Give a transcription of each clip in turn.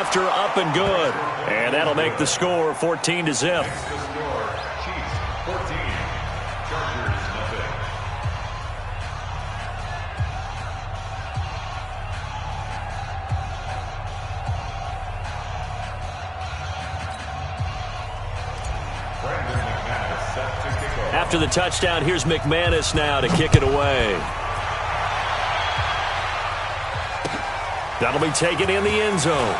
after, up and good. And that'll make the score 14-0. After the touchdown, here's McManus now to kick it away. That'll be taken in the end zone.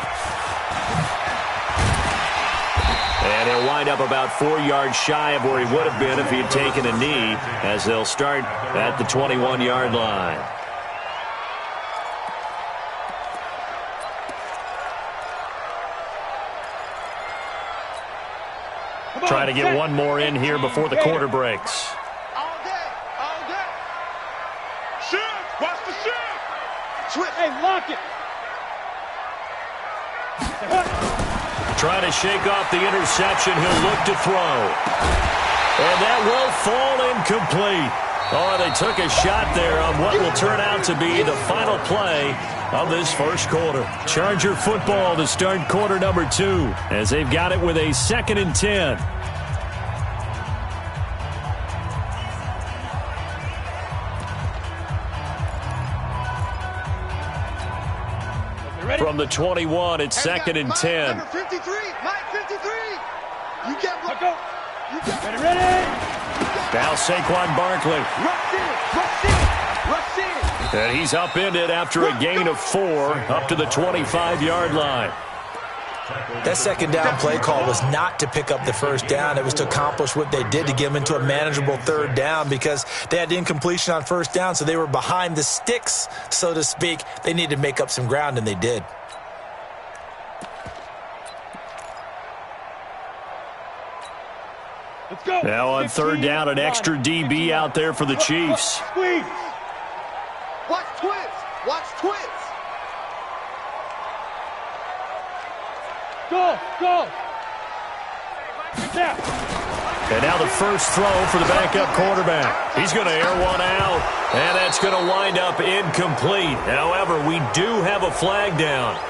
And he'll wind up about 4 yards shy of where he would have been if he had taken a knee, as they'll start at the 21-yard line. Trying to get one more in here before the quarter breaks. All day. Shoot! Watch the shoot! Switch. Hey, lock it. Trying to shake off the interception. He'll look to throw. And that will fall incomplete. Oh, they took a shot there on what will turn out to be the final play of this first quarter. Charger football to start quarter number 2, as they've got it with a 2nd and 10. From the 21, it's 2nd and 10. Number 53, Mike 53. You get go. You get ready. Now Saquon Barkley. Rush in. And he's upended after a gain of 4 up to the 25-yard line. That second down play call was not to pick up the first down. It was to accomplish what they did, to get them into a manageable third down, because they had incompletion on first down, so they were behind the sticks, so to speak. They needed to make up some ground, and they did. Let's go. Now on third down, an extra DB out there for the Chiefs. Squeeze. Watch twins. Watch twins. Go. Now. And now the first throw for the backup quarterback. He's going to air one out, and that's going to wind up incomplete. However, we do have a flag down.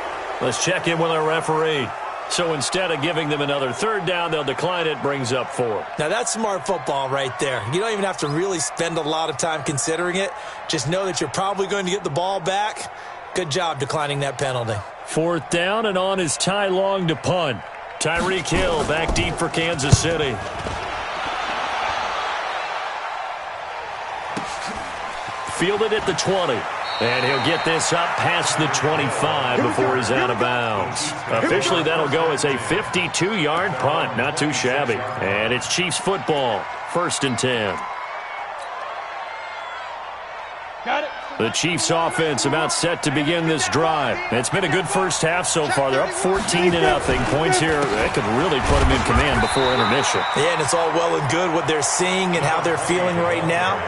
Let's check in with our referee. So instead of giving them another third down, they'll decline it, brings up 4. Now, that's smart football right there. You don't even have to really spend a lot of time considering it. Just know that you're probably going to get the ball back. Good job declining that penalty. 4th down, and on is Ty Long to punt. Tyreek Hill back deep for Kansas City. Fielded at the 20. And he'll get this up past the 25 before he's out of bounds. Officially, that'll go as a 52-yard punt. Not too shabby. And it's Chiefs football. 1st and 10. Got it. The Chiefs offense about set to begin this drive. It's been a good first half so far. They're up 14-0. Points here, that could really put them in command before intermission. Yeah, and it's all well and good what they're seeing and how they're feeling right now.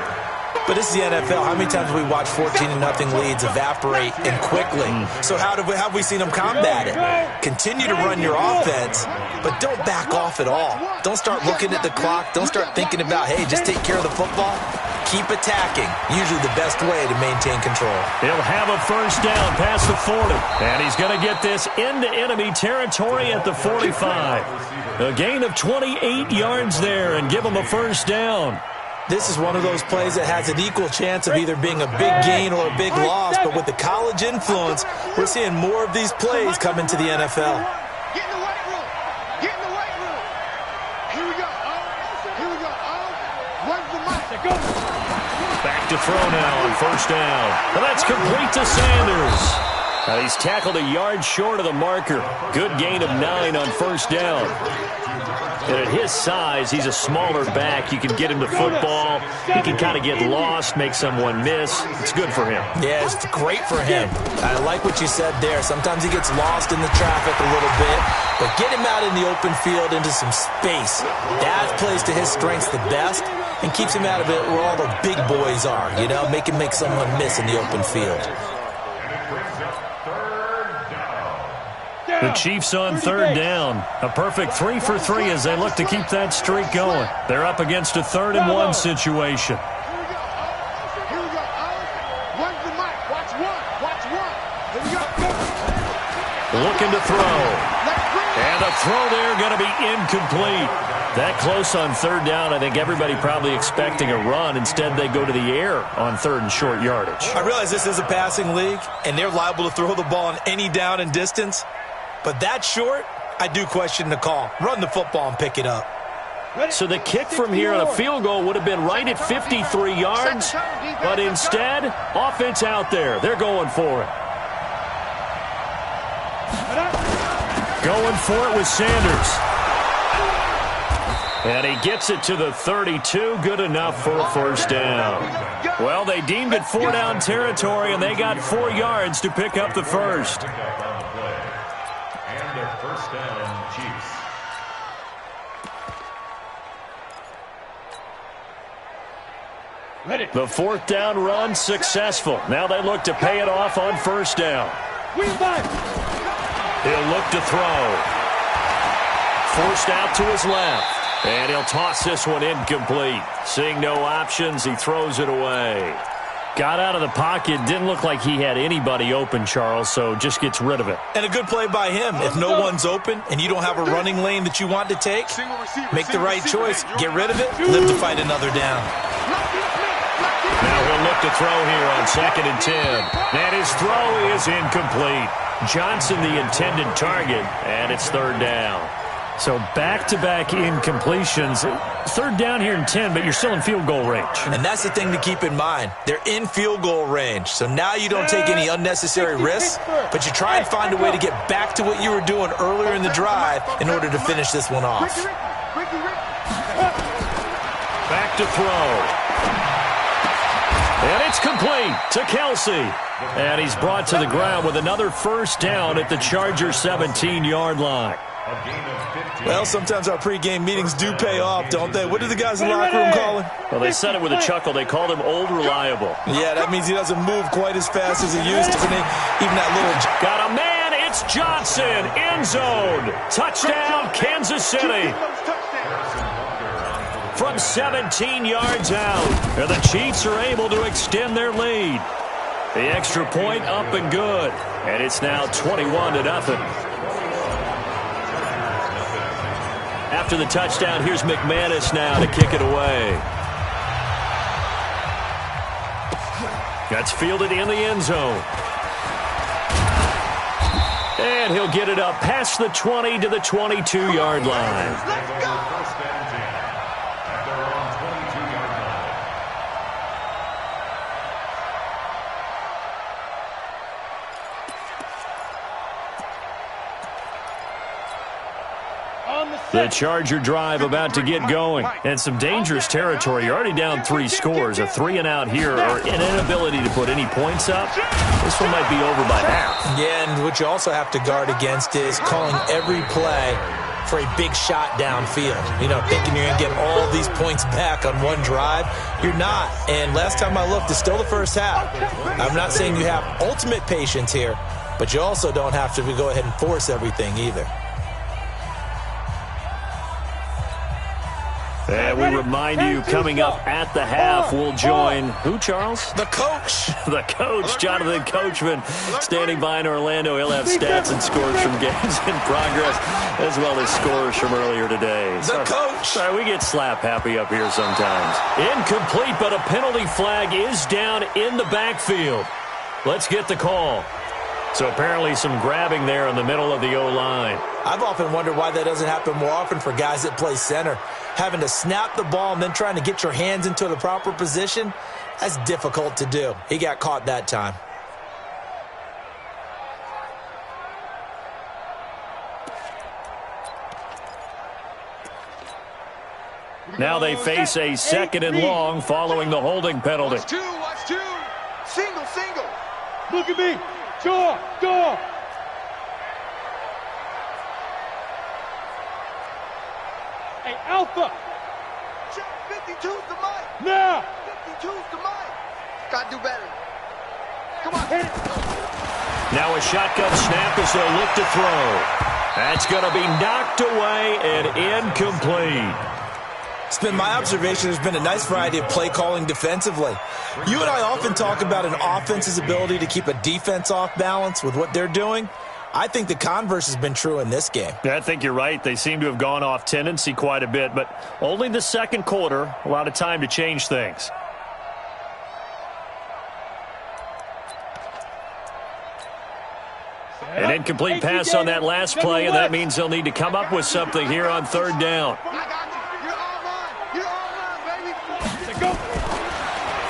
But this is the NFL. How many times have we watched 14-0 leads evaporate and quickly? So how have we seen them combat it? Continue to run your offense, but don't back off at all. Don't start looking at the clock. Don't start thinking about, hey, just take care of the football. Keep attacking. Usually the best way to maintain control. He'll have a first down past the 40. And he's going to get this into enemy territory at the 45. A gain of 28 yards there and give him a first down. This is one of those plays that has an equal chance of either being a big gain or a big loss, but with the college influence, we're seeing more of these plays come into the NFL. Get in the weight room. Get in the weight room. Here we go. Run the mic. Go. Back to throw now on first down. And that's complete to Sanders. He's tackled a yard short of the marker. Good gain of 9 on first down. And at his size, he's a smaller back. You can get him to football. He can kind of get lost, make someone miss. It's good for him. Yeah, it's great for him. I like what you said there. Sometimes he gets lost in the traffic a little bit, but get him out in the open field into some space. That plays to his strengths the best and keeps him out of it where all the big boys are, you know, make him make someone miss in the open field. The Chiefs on third down. A perfect 3 for 3 as they look to keep that streak going. They're up against a 3rd and 1 situation. Here we go. Run the mic. Watch one. Here we go. looking to throw. And the throw there going to be incomplete. That close on third down, I think everybody probably expecting a run. Instead, they go to the air on third and short yardage. I realize this is a passing league, and they're liable to throw the ball on any down and distance. But that short, I do question the call. Run the football and pick it up. So the kick from here on a field goal would have been right at 53 yards. But instead, offense out there. They're going for it. Going for it with Sanders. And he gets it to the 32. Good enough for a first down. Well, they deemed it 4-down territory, and they got 4 yards to pick up the first. And their first down, Chiefs. The 4th down run successful. Now they look to pay it off on first down. He'll look to throw. Forced out to his left. And he'll toss this one incomplete. Seeing no options, he throws it away. Got out of the pocket. Didn't look like he had anybody open, Charles, so just gets rid of it. And a good play by him. If no one's open and you don't have a running lane that you want to take, make the right choice. Get rid of it. Live to fight another down. Now he'll look to throw here on 2nd and 10. And his throw is incomplete. Johnson the intended target, and it's 3rd down. So back-to-back incompletions. 3rd down here in 10, but you're still in field goal range. And that's the thing to keep in mind. They're in field goal range. So now you don't take any unnecessary risks, but you try and find a way to get back to what you were doing earlier in the drive in order to finish this one off. Back to throw. And it's complete to Kelsey. And he's brought to the ground with another first down at the Chargers' 17-yard line. Well, sometimes our pregame meetings do pay off, don't they? What do the guys in the locker room call him? Well, they said it with a chuckle. They called him Old Reliable. Yeah, that means he doesn't move quite as fast as he used to. Even that little... Got a man. It's Johnson. End zone. Touchdown, Kansas City. From 17 yards out. And the Chiefs are able to extend their lead. The extra point up and good. And it's now 21-0. After the touchdown, here's McManus now to kick it away. That's fielded in the end zone. And he'll get it up past the 20 to the 22-yard line. The Charger drive about to get going. And some dangerous territory. You're already down 3 scores. A 3-and-out here or an inability to put any points up. This one might be over by half. Yeah, and what you also have to guard against is calling every play for a big shot downfield. You know, thinking you're going to get all these points back on one drive. You're not. And last time I looked, it's still the first half. I'm not saying you have ultimate patience here, but you also don't have to go ahead and force everything either. And we remind you, coming up at the half, we'll join who, Charles? The coach. The coach, Jonathan Coachman, standing by in Orlando. He'll have stats and scores from games in progress, as well as scores from earlier today. The coach. Sorry, we get slap happy up here sometimes. Incomplete, but a penalty flag is down in the backfield. Let's get the call. So apparently some grabbing there in the middle of the O-line. I've often wondered why that doesn't happen more often for guys that play center. Having to snap the ball and then trying to get your hands into the proper position, that's difficult to do. He got caught that time. Now they face a 2nd and long following the holding penalty. Watch two. Single. Look at me. Door. Hey, Alpha. Check 52's the mic. Now. 52's the mic. Gotta do better. Come on. Hit it. Now a shotgun snap as they'll look to throw. That's going to be knocked away and incomplete. It's been my observation there's been a nice variety of play calling defensively. You and I often talk about an offense's ability to keep a defense off balance with what they're doing. I think the converse has been true in this game. Yeah, I think you're right. They seem to have gone off tendency quite a bit, but only the second quarter, a lot of time to change things. An incomplete pass on that last play, and that means they'll need to come up with something here on third down.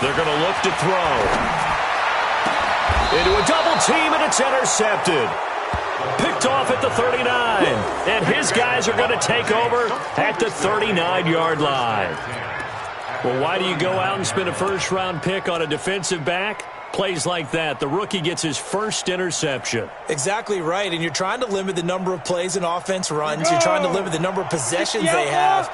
They're going to look to throw. Into a double team, and it's intercepted. Picked off at the 39. And his guys are going to take over at the 39-yard line. Well, why do you go out and spend a first-round pick on a defensive back? Plays like that, the rookie gets his first interception. Exactly right, and you're trying to limit the number of plays an offense runs. You're trying to limit the number of possessions they have.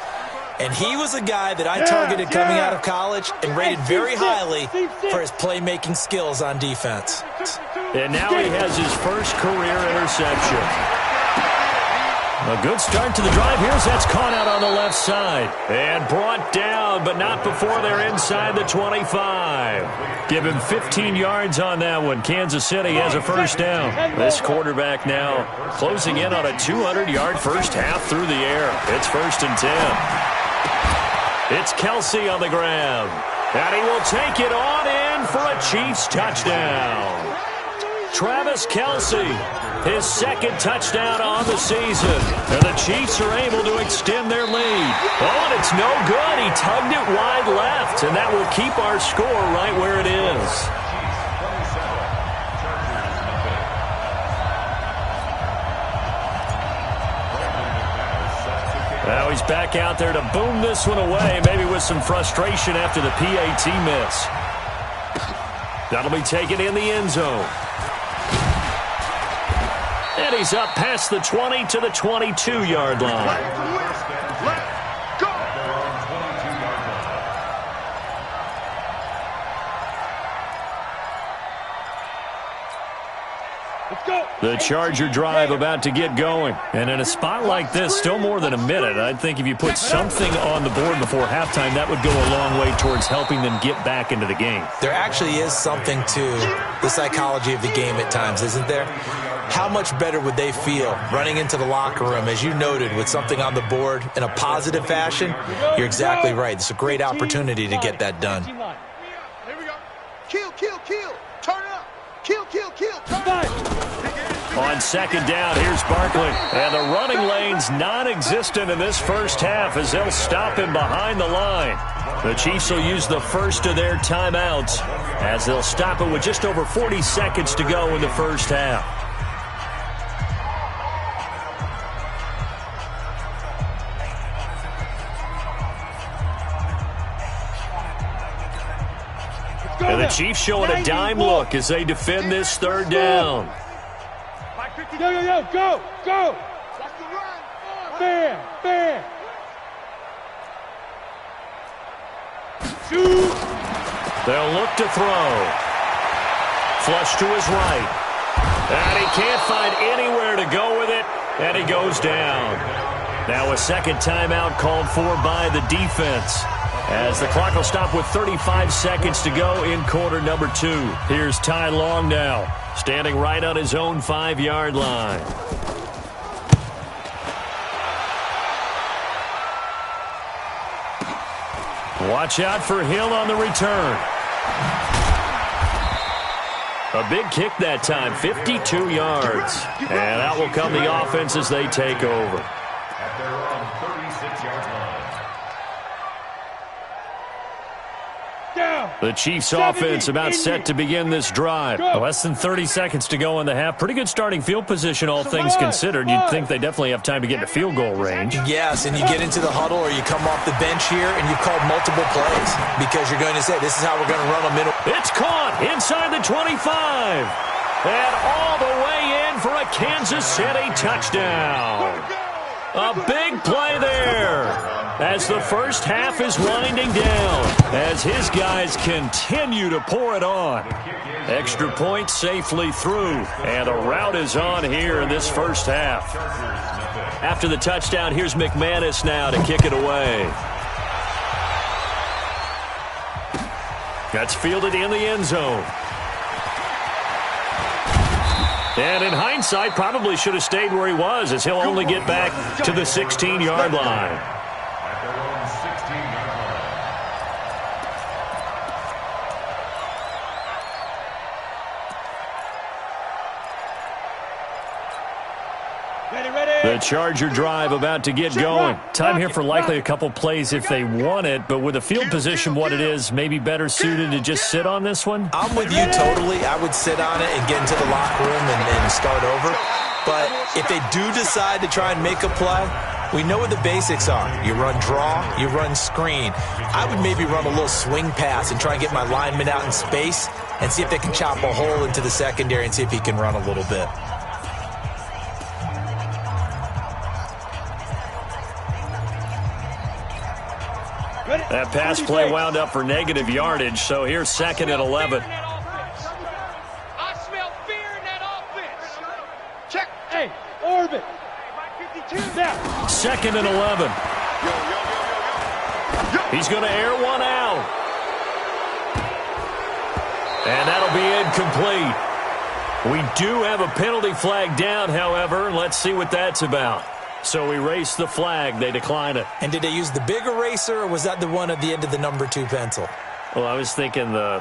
And he was a guy that I targeted coming out of college and rated very highly for his playmaking skills on defense. And now he has his first career interception. A good start to the drive. Here's that's caught out on the left side. And brought down, but not before they're inside the 25. Give him 15 yards on that one. Kansas City has a first down. This quarterback now closing in on a 200-yard first half through the air. It's 1st and 10. It's Kelce on the ground. And he will take it on in for a Chiefs touchdown. Travis Kelce, his second touchdown on the season. And the Chiefs are able to extend their lead. Oh, and it's no good. He tugged it wide left, and that will keep our score right where it is. Now he's back out there to boom this one away, maybe with some frustration after the PAT miss. That'll be taken in the end zone. And he's up past the 20 to the 22-yard line. Let's go. The Charger drive about to get going. And in a spot like this, still more than a minute, I'd think if you put something on the board before halftime, that would go a long way towards helping them get back into the game. There actually is something to the psychology of the game at times, isn't there? How much better would they feel running into the locker room, as you noted, with something on the board in a positive fashion? You're exactly right. It's a great opportunity to get that done. Here we go. Kill, kill, kill. Turn it up. Kill, kill, kill. Turn it up. On second down, here's Barkley. And the running lane's non-existent in this first half as they'll stop him behind the line. The Chiefs will use the first of their timeouts as they'll stop it with just over 40 seconds to go in the first half. And the Chiefs showing a dime look as they defend this third down. Yo, go, go. Bam, bam. Shoot. They'll look to throw. Flush to his right. And he can't find anywhere to go with it, and he goes down. Now a second timeout called for by the defense, as the clock will stop with 35 seconds to go in quarter number 2. Here's Ty Long now, standing right on his own 5-yard line. Watch out for Hill on the return. A big kick that time, 52 yards. And out will come the offense as they take over. At their own 36-yard line. The Chiefs offense about set to begin this drive. Less than 30 seconds to go in the half. Pretty good starting field position, all things considered. You'd think they definitely have time to get into field goal range. Yes, and you get into the huddle or you come off the bench here and you've called multiple plays because you're going to say, this is how we're going to run a middle. It's caught inside the 25. And all the way in for a Kansas City touchdown. A big play there as the first half is winding down, as his guys continue to pour it on. Extra point safely through, and the route is on here in this first half. After the touchdown, here's McManus now to kick it away. That's fielded in the end zone. And in hindsight, probably should have stayed where he was, as he'll only get back to the 16-yard line. At their own 16-yard line. The Charger drive about to get going. Time here for likely a couple plays if they want it, but with the field position what it is, maybe better suited to just sit on this one? I'm with you totally. I would sit on it and get into the locker room and start over. But if they do decide to try and make a play, we know what the basics are. You run draw, you run screen. I would maybe run a little swing pass and try and get my lineman out in space and see if they can chop a hole into the secondary and see if he can run a little bit. That pass play wound up for negative yardage, so here's 2nd and 11. I smell fear in that offense. Check. Hey, orbit. 2nd and 11. He's going to air one out. And that'll be incomplete. We do have a penalty flag down, however. Let's see what that's about. So erase the flag. They decline it. And did they use the big eraser, or was that the one at the end of the number 2 pencil? Well, I was thinking the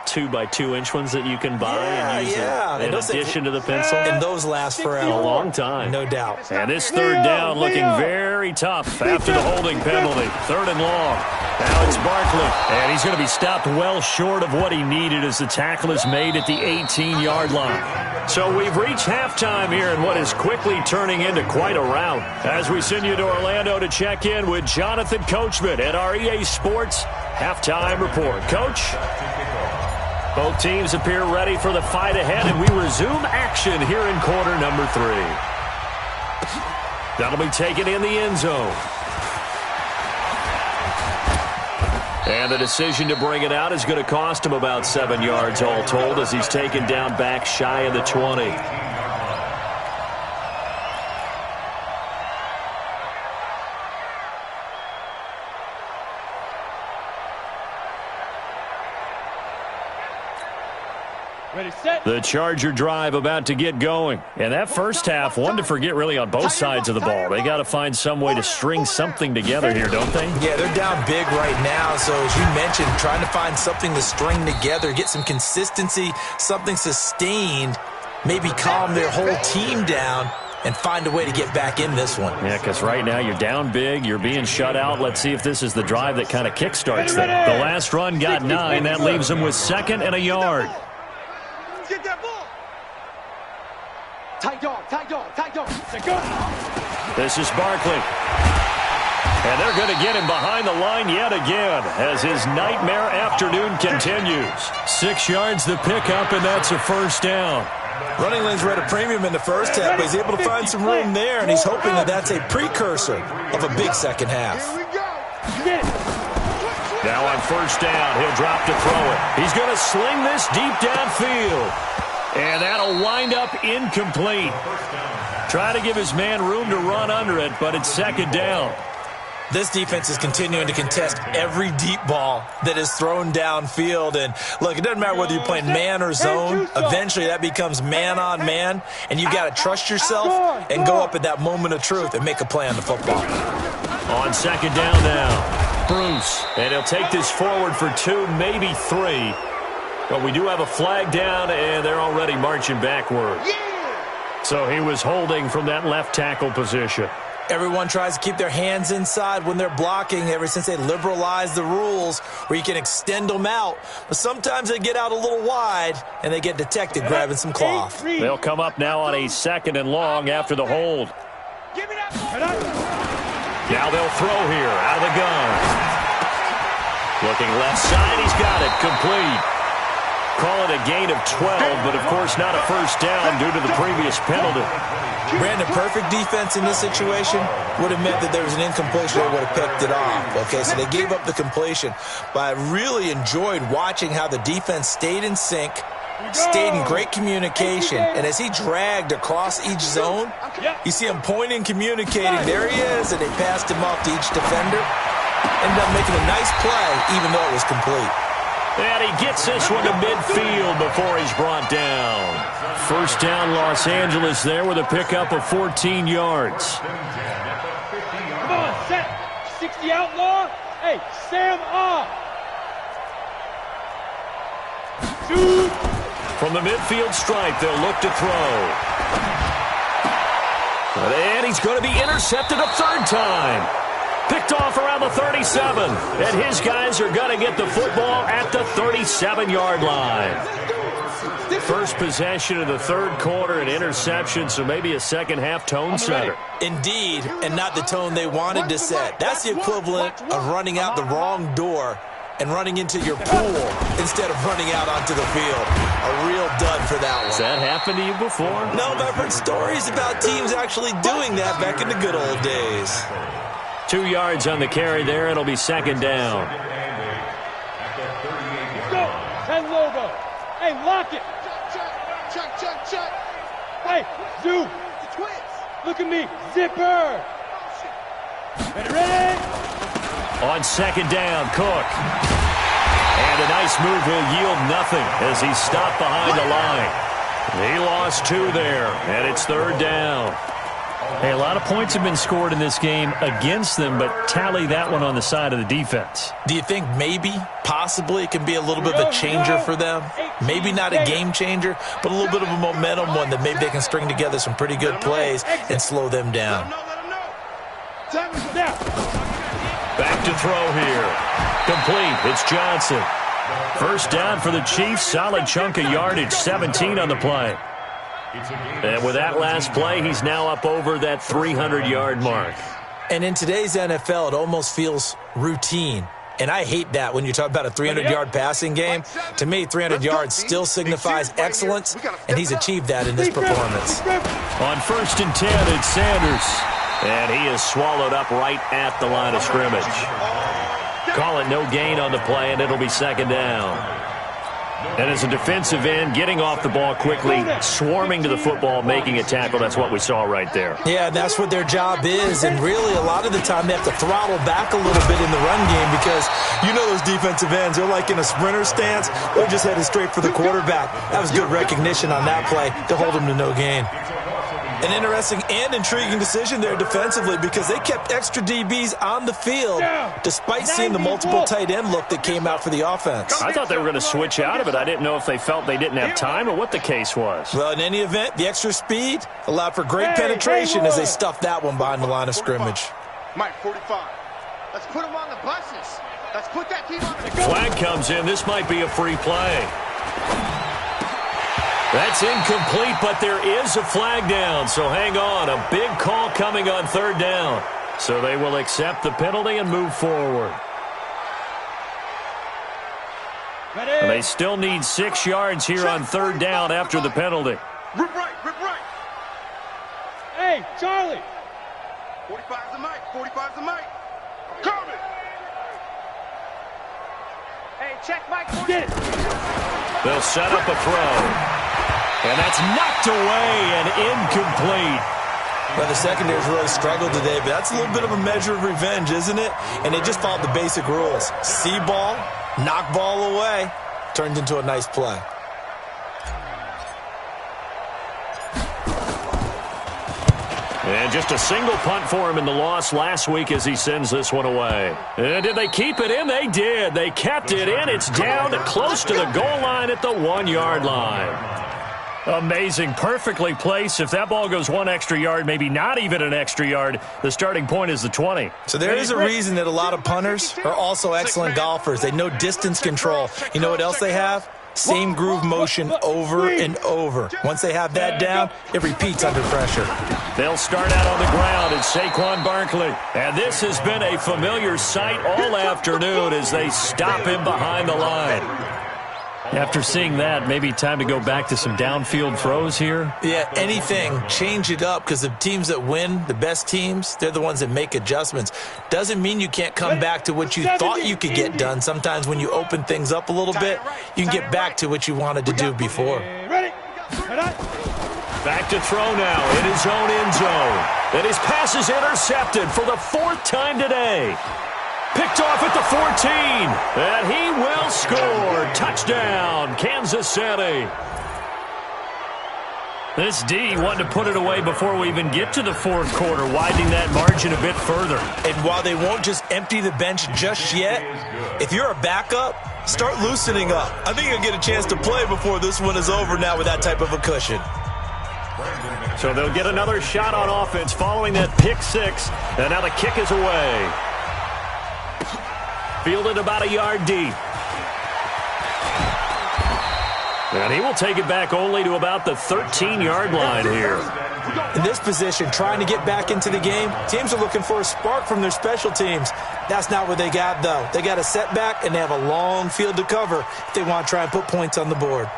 2x2-inch ones that you can buy and use in addition to the pencil. And those last forever. A long time. No doubt. And this 3rd down looking very tough after the holding penalty. 3rd and long. Now it's Barkley. And he's going to be stopped well short of what he needed as the tackle is made at the 18-yard line. So we've reached halftime here in what is quickly turning into quite a rout. As we send you to Orlando to check in with Jonathan Coachman at our EA Sports Halftime Report. Coach, both teams appear ready for the fight ahead, and we resume action here in quarter number 3. That'll be taken in the end zone. And the decision to bring it out is going to cost him about 7 yards all told as he's taken down back shy of the 20. Ready, set. The Charger drive about to get going. And that first half, one to forget really on both sides of the ball. They got to find some way to string something together here, don't they? Yeah, they're down big right now. So as you mentioned, trying to find something to string together, get some consistency, something sustained, maybe calm their whole team down and find a way to get back in this one. Yeah, because right now you're down big, you're being shut out. Let's see if this is the drive that kind of kickstarts them. The last run got 9. That leaves them with 2nd and a yard. Get that ball. Tight dog, tight dog, tight dog. Go. This is Barkley. And they're going to get him behind the line yet again as his nightmare afternoon continues. 6 yards the pickup, and that's a 1st down. Running lanes were at a premium in the first half, but he's able to find some room there, and he's hoping that that's a precursor of a big second half. Here we go. Get it. Now on 1st down, he'll drop to throw it. He's going to sling this deep downfield. And that'll wind up incomplete. Try to give his man room to run under it, but it's 2nd down. This defense is continuing to contest every deep ball that is thrown downfield. And, look, it doesn't matter whether you're playing man or zone. Eventually that becomes man on man, and you got to trust yourself and go up at that moment of truth and make a play on the football. On 2nd down now. Bruce, and he'll take this forward for 2, maybe 3. But we do have a flag down, and they're already marching backward. So he was holding from that left tackle position. Everyone tries to keep their hands inside when they're blocking ever since they liberalized the rules where you can extend them out. But sometimes they get out a little wide, and they get detected grabbing some cloth. They'll come up now on a 2nd and long after the hold. Give me that ball. Now they'll throw here out of the gun. Looking left side, he's got it, complete. Call it a gain of 12, but of course not a 1st down due to the previous penalty. Brandon, perfect defense in this situation would have meant that there was an incompletion. They would have picked it off. Okay, so they gave up the completion. But I really enjoyed watching how the defense stayed in sync, stayed in great communication, and as he dragged across each zone, you see him pointing, communicating. There he is, and they passed him off to each defender. Ended up making a nice play, even though it was complete. And he gets this one to midfield before he's brought down. First down, Los Angeles there with a pickup of 14 yards. Come on, set. 60 outlaw. Hey, Sam off. Shoot. From the midfield stripe, they'll look to throw. And he's going to be intercepted a third time. Picked off around the 37. And his guys are going to get the football at the 37-yard line. First possession of the third quarter, an interception, so maybe a second-half tone setter. Indeed, and not the tone they wanted to set. That's the equivalent of running out the wrong door and running into your pool instead of running out onto the field. A real dud for that one. Has that happened to you before? No, but I've heard stories about teams actually doing that back in the good old days. 2 yards on the carry there. It'll be second down. Go. 10 logo. Hey, lock it. Check. Hey, Zoo. Look at me. Zipper. Ready? On second down, Cook. And a nice move will yield nothing as he's stopped behind the line. He lost 2 there, and it's third down. Hey, a lot of points have been scored in this game against them, but tally that one on the side of the defense. Do you think maybe, possibly, it can be a little bit of a changer for them? Maybe not a game changer, but a little bit of a momentum one that maybe they can string together some pretty good plays and slow them down. Back to throw here. Complete. It's Johnson. First down for the Chiefs. Solid chunk of yardage. 17 on the play. And with that last play, he's now up over that 300-yard mark. And in today's NFL, it almost feels routine. And I hate that when you talk about a 300-yard passing game. To me, 300 yards still signifies excellence, and he's achieved that in this performance. On first and 10, it's Sanders. And he is swallowed up right at the line of scrimmage. Call it no gain on the play, and it'll be second down. And as a defensive end, getting off the ball quickly, swarming to the football, making a tackle, that's what we saw right there. Yeah, and that's what their job is. And really, a lot of the time, they have to throttle back a little bit in the run game because you know those defensive ends, they're like in a sprinter stance. They're just headed straight for the quarterback. That was good recognition on that play to hold him to no gain. An interesting and intriguing decision there defensively because they kept extra DBs on the field despite seeing the multiple tight end look that came out for the offense. I thought they were going to switch out of it. I didn't know if they felt they didn't have time or what the case was. Well, in any event, the extra speed allowed for great penetration as they stuffed that one behind the line of scrimmage. Mike, 45. Let's put them on the buses. Let's put that team on the Flag comes in. This might be a free play. That's incomplete, but there is a flag down, so hang on. A big call coming on third down. So they will accept the penalty and move forward. And they still need 6 yards here on third down after the penalty. Rip right. Hey, Charlie. 45's the mic. 45's the mic. Coming. Hey, check Mike. Get it. They'll set up a throw. And that's knocked away and incomplete. Well, the secondary's really struggled today, but that's a little bit of a measure of revenge, isn't it? And they just followed the basic rules. See ball, knock ball away, turned into a nice play. And just a single punt for him in the loss last week as he sends this one away. And did they keep it in? They did. They kept it in. It's down to close to the goal line at the 1-yard line. Amazing. Perfectly placed. If that ball goes 1 extra yard, maybe not even an extra yard, the starting point is the 20. So there is a reason that a lot of punters are also excellent golfers. They know distance control. You know what else they have? Same groove motion over and over. Once they have that down, it repeats under pressure. They'll start out on the ground. It's Saquon Barkley. And this has been a familiar sight all afternoon as they stop him behind the line. After seeing that, maybe time to go back to some downfield throws here. Yeah, anything. Change it up because the teams that win, the best teams, they're the ones that make adjustments. Doesn't mean you can't come back to what you thought you could get done. Sometimes when you open things up a little bit, you can get back to what you wanted to do before. Ready? Back to throw now in his own end zone. And his pass is intercepted for the 4th time today. Picked off at the 14. And he will score. Touchdown, Kansas City. This D wanted to put it away before we even get to the fourth quarter, widening that margin a bit further. And while they won't just empty the bench just yet, if you're a backup, start loosening up. I think you'll get a chance to play before this one is over now with that type of a cushion. So they'll get another shot on offense following that pick six. And now the kick is away. Fielded about a yard deep. And he will take it back only to about the 13-yard line here. In this position, trying to get back into the game, teams are looking for a spark from their special teams. That's not what they got, though. They got a setback, and they have a long field to cover if they want to try and put points on the board.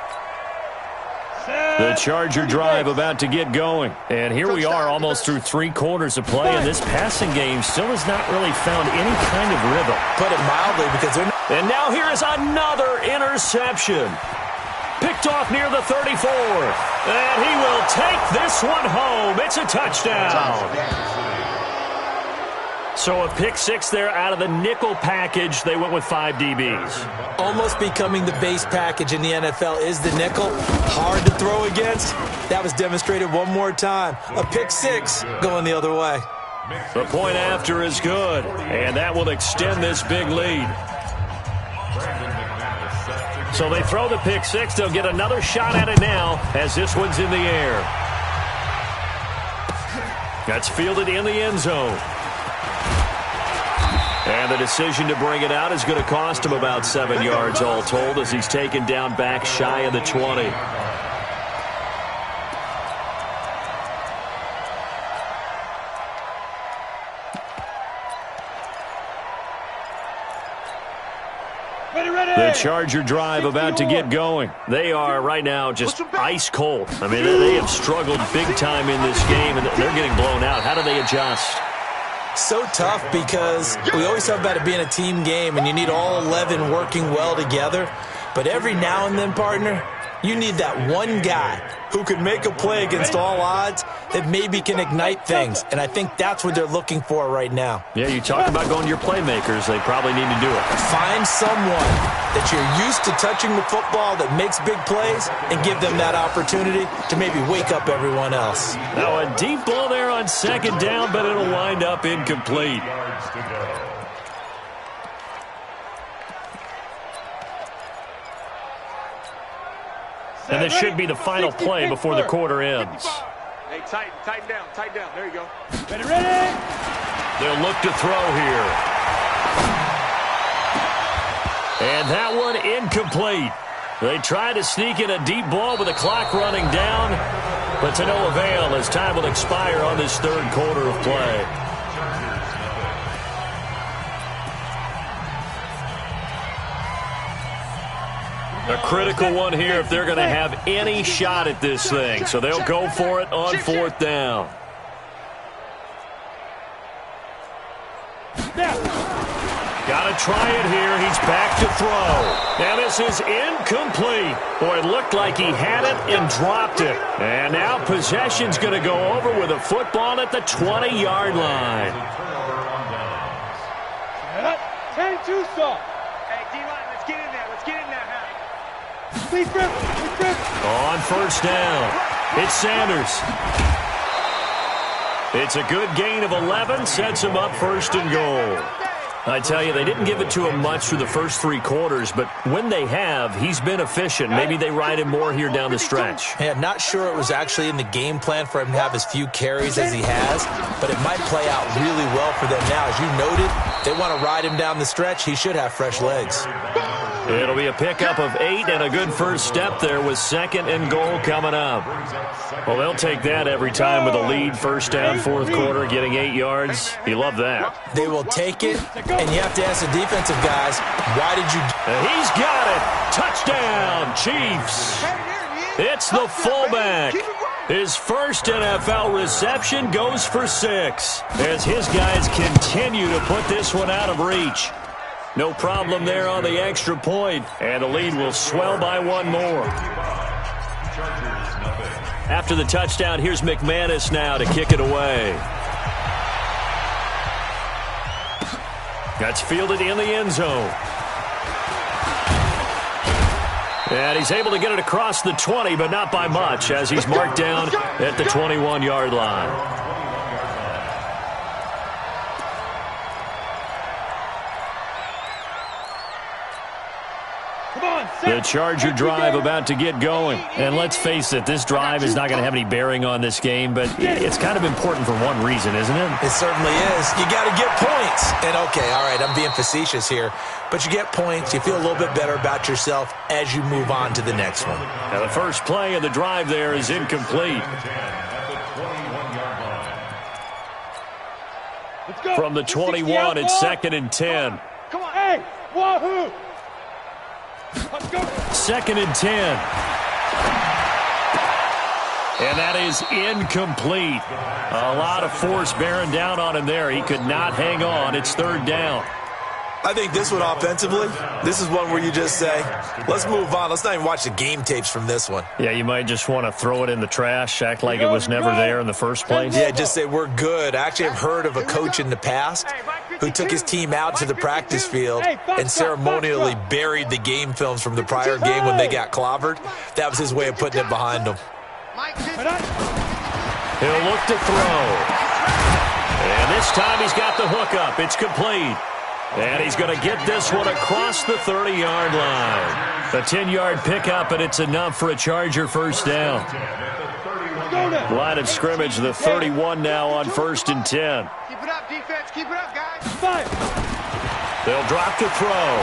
The Charger drive about to get going. And here we are almost through 3 quarters of play, and this passing game still has not really found any kind of rhythm. Put it mildly, because they're not. And now here is another interception. Picked off near the 34. And he will take this one home. It's a touchdown. So a pick six there out of the nickel package. They went with 5 DBs. Almost becoming the base package in the NFL is the nickel. Hard to throw against. That was demonstrated one more time. A pick six going the other way. The point after is good. And that will extend this big lead. So they throw the pick six. They'll get another shot at it now as this one's in the air. That's fielded in the end zone. And the decision to bring it out is going to cost him about 7 yards all told as he's taken down back shy of the 20. The Charger drive about to get going. They are right now just ice cold. I mean, they have struggled big time in this game, and they're getting blown out. How do they adjust? So tough because we always talk about it being a team game, and you need all 11 working well together. But every now and then, partner, you need that one guy who can make a play against all odds that maybe can ignite things. And I think that's what they're looking for right now. Yeah, you talk about going to your playmakers. They probably need to do it. Find someone that you're used to touching the football that makes big plays and give them that opportunity to maybe wake up everyone else. Now a deep ball there on second down, but it'll wind up incomplete. And this should be the final play before the quarter ends. Hey, tighten down. There you go. Ready? They'll look to throw here. And that one incomplete. They try to sneak in a deep ball with the clock running down, but to no avail as time will expire on this third quarter of play. A critical one here if they're going to have any shot at this thing. So they'll go for it on fourth down. Got to try it here. He's back to throw. And this is incomplete. Boy, it looked like he had it and dropped it. And now possession's going to go over with a football at the 20-yard line. 10-2 stop. Hey, D-line, let's get in there. Please grip. On first down, it's Sanders. It's a good gain of 11, sets him up first and goal. I tell you, they didn't give it to him much through the first 3 quarters, but when they have, he's been efficient. Maybe they ride him more here down the stretch. Hey, I'm not sure it was actually in the game plan for him to have as few carries as he has, but it might play out really well for them now. As you noted, they want to ride him down the stretch. He should have fresh legs. It'll be a pickup of 8 and a good first step there with second and goal coming up. Well, they'll take that every time with a lead, first down, fourth quarter, getting 8 yards. You love that. They will take it, and you have to ask the defensive guys, why did you... He's got it. Touchdown, Chiefs. It's the fullback. His first NFL reception goes for 6 as his guys continue to put this one out of reach. No problem there on the extra point, and the lead will swell by 1 more. After the touchdown, here's McManus now to kick it away. That's fielded in the end zone. And he's able to get it across the 20, but not by much, as he's marked down at the 21-yard line. The Charger drive about to get going. And let's face it, this drive is not going to have any bearing on this game, but it's kind of important for one reason, isn't it? It certainly is. You got to get points. And, okay, all right, I'm being facetious here, but you get points. You feel a little bit better about yourself as you move on to the next one. Now, the first play of the drive there is incomplete. From the 21, it's 2nd and 10. Come on, hey, wahoo! Let's go. 2nd and 10. And that is incomplete. A lot of force bearing down on him there. He could not hang on. It's 3rd down. I think this one offensively, this is one where you just say, let's move on. Let's not even watch the game tapes from this one. Yeah, you might just want to throw it in the trash, act like it was never there in the first place. Yeah, just say we're good. I actually have heard of a coach in the past who took his team out to the practice field and ceremonially buried the game films from the prior game when they got clobbered. That was his way of putting it behind them. He'll look to throw. And this time he's got the hook up. It's complete. And he's going to get this one across the 30-yard line. A 10-yard pickup, and it's enough for a Charger first down. Line of scrimmage, the 31 now on 1st and 10. Keep it up, defense. Keep it up, guys. They'll drop to throw.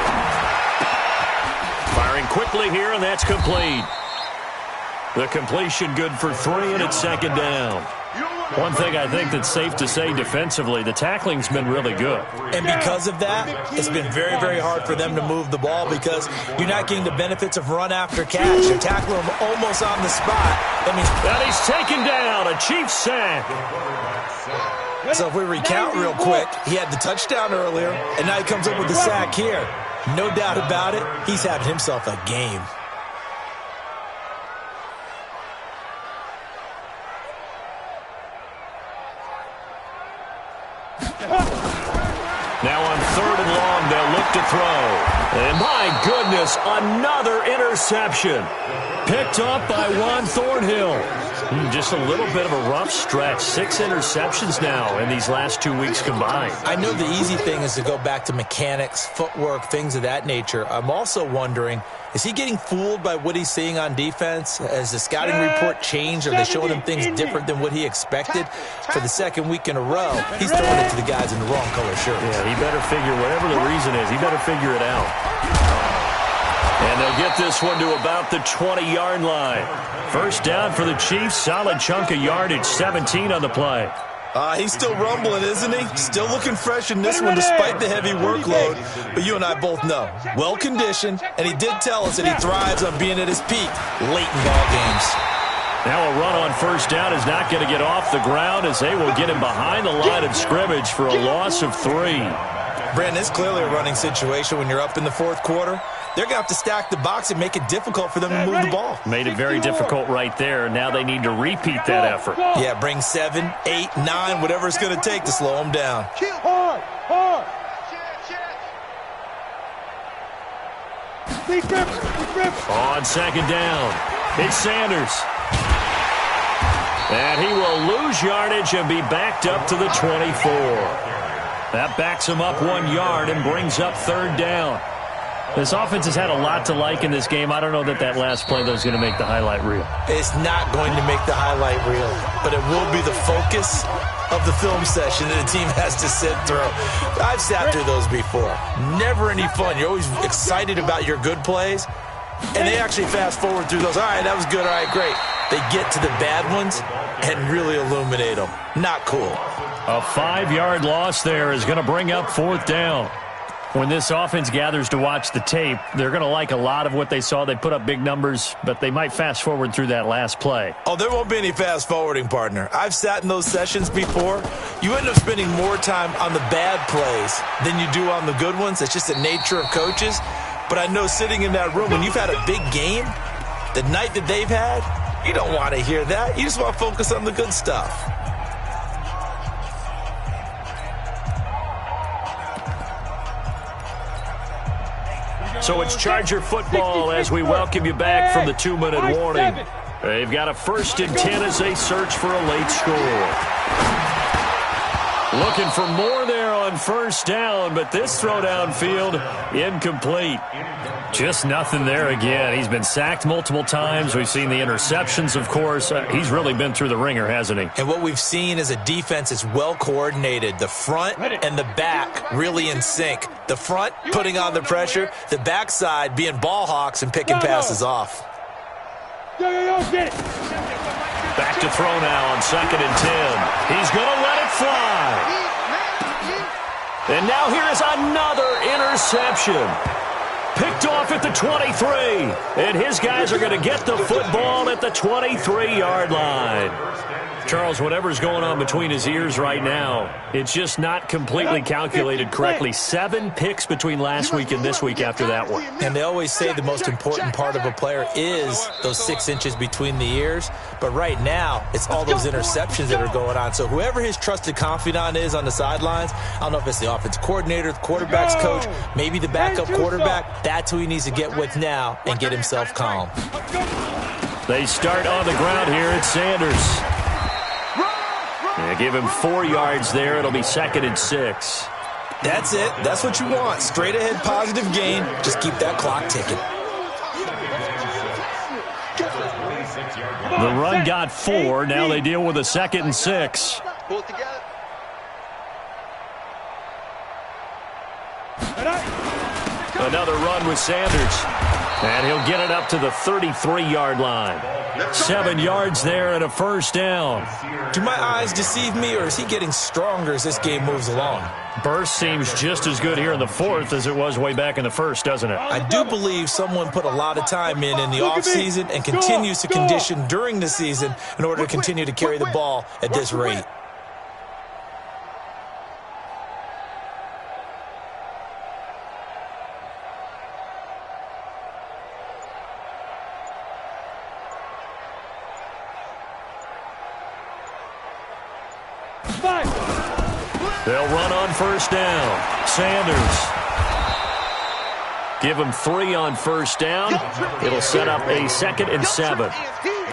Firing quickly here, and that's complete. The completion good for 3, and it's 2nd down. One thing I think that's safe to say defensively, the tackling's been really good. And because of that, it's been very, very hard for them to move the ball because you're not getting the benefits of run after catch. You're tackling them almost on the spot. That means and he's taken down, a Chiefs sack. So if we recount real quick, he had the touchdown earlier, and now he comes up with the sack here. No doubt about it, he's having himself a game. Now on 3rd and long, they'll look to throw. And my goodness, another interception. Picked up by Juan Thornhill. Just a little bit of a rough stretch. 6 interceptions now in these last 2 weeks combined. I know the easy thing is to go back to mechanics, footwork, things of that nature. I'm also wondering, is he getting fooled by what he's seeing on defense? Has the scouting report changed? Are they showing him things different than what he expected? For the 2nd week in a row, he's throwing it to the guys in the wrong color shirts. Yeah, he better figure, whatever the reason is, he better figure it out. And they'll get this one to about the 20-yard line. First down for the Chiefs. Solid chunk of yardage, 17 on the play. He's still rumbling, isn't he? Still looking fresh in this one despite the heavy workload. But you and I both know, well-conditioned, and he did tell us that he thrives on being at his peak late in ball games. Now a run on first down is not going to get off the ground as they will get him behind the line of scrimmage for a loss of 3. Brandon, it's clearly a running situation when you're up in the 4th quarter. They're going to have to stack the box and make it difficult for them to move the ball. Made it very difficult right there. Now they need to repeat that effort. Yeah, bring 7, 8, 9, whatever it's going to take to slow them down. Hard. On 2nd down, it's Sanders. And he will lose yardage and be backed up to the 24. That backs him up 1 yard and brings up 3rd down. This offense has had a lot to like in this game. I don't know that last play, though, is going to make the highlight reel. It's not going to make the highlight reel, but it will be the focus of the film session that a team has to sit through. I've sat through those before. Never any fun. You're always excited about your good plays, and they actually fast forward through those. All right, that was good. All right, great. They get to the bad ones and really illuminate them. Not cool. A 5-yard loss there is going to bring up 4th down. When this offense gathers to watch the tape, they're going to like a lot of what they saw. They put up big numbers, but they might fast forward through that last play. Oh, there won't be any fast forwarding, partner. I've sat in those sessions before. You end up spending more time on the bad plays than you do on the good ones. It's just the nature of coaches. But I know sitting in that room, when you've had a big game, the night that they've had, you don't want to hear that. You just want to focus on the good stuff. So it's Charger football as we welcome you back from the 2-minute warning. They've got a 1st and 10 as they search for a late score. Looking for more there on 1st down, but this throw downfield incomplete. Just nothing there again. He's been sacked multiple times. We've seen the interceptions, of course. He's really been through the ringer, hasn't he? And what we've seen is a defense that's well coordinated. The front and the back really in sync. The front putting on the pressure, the backside being ball hawks and picking passes off. Get it. Back to throw now on 2nd and 10. He's going to let it fly. And now here is another interception. Picked off at the 23. And his guys are going to get the football at the 23-yard line. Charles, whatever's going on between his ears right now, it's just not completely calculated correctly. 7 picks between last week and this week after that one. And they always say the most important part of a player is those 6 inches between the ears. But right now, it's all those interceptions that are going on. So whoever his trusted confidant is on the sidelines, I don't know if it's the offense coordinator, the quarterback's coach, maybe the backup quarterback, that's who he needs to get with now and get himself calm. They start on the ground here at Sanders. Yeah, give him 4 yards there. It'll be 2nd and 6. That's it. That's what you want. Straight ahead positive gain. Just keep that clock ticking. The run got 4. Now they deal with a 2nd and 6. Pull it together. Another run with Sanders. And he'll get it up to the 33-yard line. 7 yards there and a 1st down. Do my eyes deceive me, or is he getting stronger as this game moves along? Burst seems just as good here in the 4th as it was way back in the 1st, doesn't it? I do believe someone put a lot of time in the offseason and continues to condition during the season in order to continue to carry the ball at this rate. They'll run on 1st down. Sanders. Give him 3 on 1st down. It'll set up a 2nd and 7.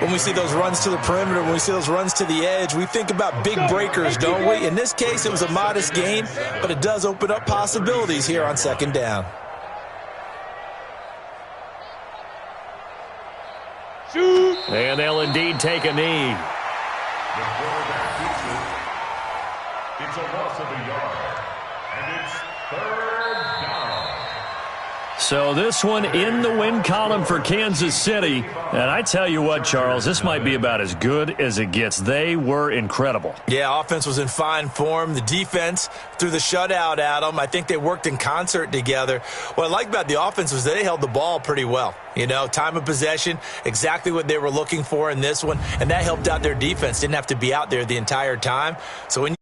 When we see those runs to the perimeter, when we see those runs to the edge, we think about big breakers, don't we? In this case, it was a modest gain, but it does open up possibilities here on 2nd down. And they'll indeed take a knee. The quarterback keeps it. It's a loss of a yard. And it's 3rd down. So this one in the win column for Kansas City. And I tell you what, Charles, this might be about as good as it gets. They were incredible. Yeah, offense was in fine form. The defense threw the shutout at them. I think they worked in concert together. What I like about the offense was they held the ball pretty well. You know, time of possession, exactly what they were looking for in this one. And that helped out their defense. Didn't have to be out there the entire time. So when